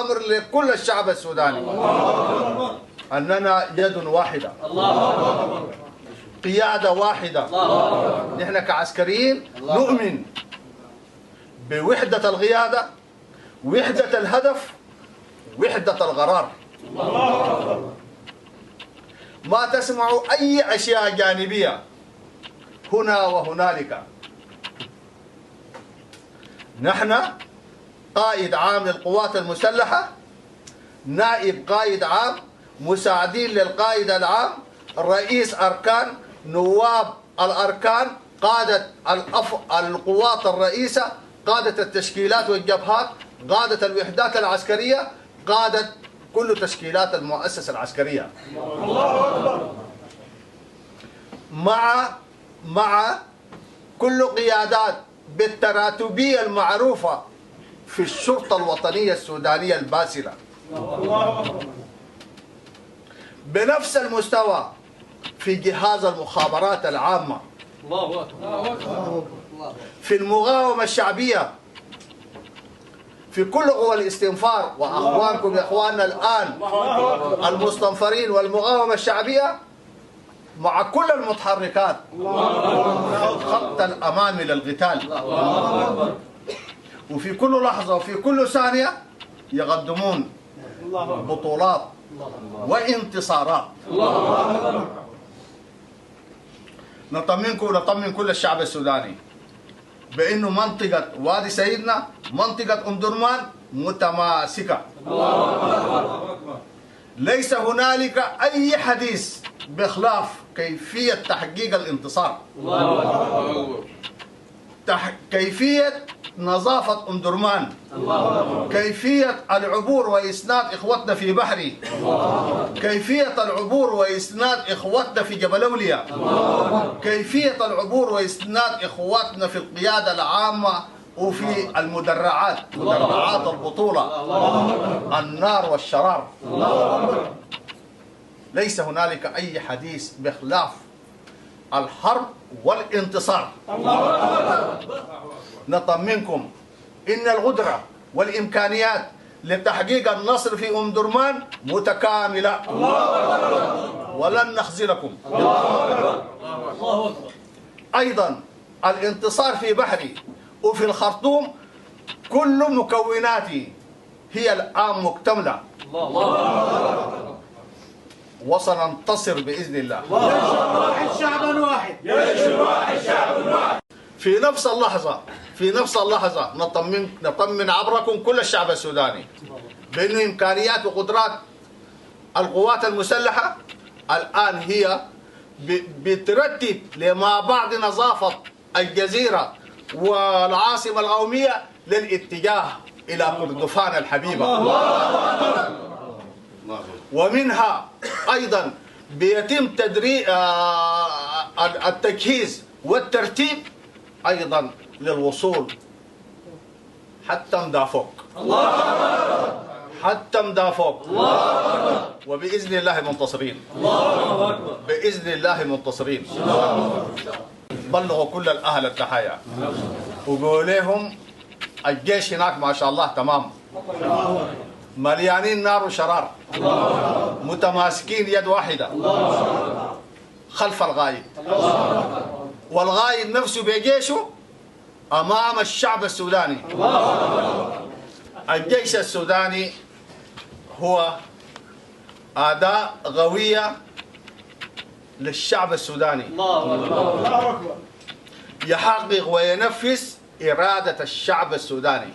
أمر لكل الشعب السوداني أننا يد واحدة، قيادة واحدة. نحن كعسكريين نؤمن بوحدة القيادة، وحدة الهدف، وحدة القرار. ما تسمعوا أي أشياء جانبية هنا وهنالك. نحن قائد عام للقوات المسلحة، نائب قائد عام، مساعدين للقائد العام، رئيس أركان، نواب الأركان، قادة القوات الرئيسة، قادة التشكيلات والجبهات، قادة الوحدات العسكرية، قادة كل تشكيلات المؤسسة العسكرية، مع كل قيادات بالتراتبية المعروفة في الشرطة الوطنية السودانية الباسلة، بنفس المستوى في جهاز المخابرات العامة، في المقاومة الشعبية، في كل قوى الاستنفار. وأخوانكم إخواننا الآن المستنفرين والمقاومة الشعبية مع كل المتحركات خط الأمامي للقتال، وفي كل لحظة وفي كل ثانية يقدمون بطولات وانتصارات. نطمنكم ونطمن كل الشعب السوداني بأنه منطقة وادي سيدنا، منطقة أم درمان متماسكة، ليس هنالك أي حديث بخلاف كيفية تحقيق الانتصار، كيفية نظافة أم درمان، كيفية العبور وإسناد إخوتنا في بحري، كيفية العبور وإسناد إخوتنا في جبل أولياء، كيفية العبور وإسناد إخوتنا في القيادة العامة وفي المدرعات، مدرعات البطولة، النار والشرار. ليس هنالك أي حديث بخلاف الحرب والانتصار. نطمنكم إن القدرة والإمكانيات لتحقيق النصر في أم درمان متكاملة، ولن نخذلكم. أيضا الانتصار في بحري وفي الخرطوم كل مكوناته هي الآن مكتملة، وسننتصر بإذن الله. جيش واحد شعب واحد، جيش واحد شعب واحد. في نفس اللحظة نطمن عبركم كل الشعب السوداني بأن إمكانيات وقدرات القوات المسلحة الآن هي بترتب لما بعد نظافة الجزيرة والعاصمة القومية للاتجاه إلى كردفان الحبيبة. ومنها أيضا بيتم التجهيز والترتيب أيضا للوصول حتى مدافوك، حتى مدافوك، وبإذن الله منتصرين، بإذن الله منتصرين. بلغوا كل الأهل التحايا وقولوا لهم الجيش هناك ما شاء الله تمام، مليانين نار وشرار، متماسكين يد واحدة خلف الغايب، والغايب نفسه بجيشه أمام الشعب السوداني. الجيش السوداني هو أداة قوية للشعب السوداني، يحقق وينفذ إرادة الشعب السوداني.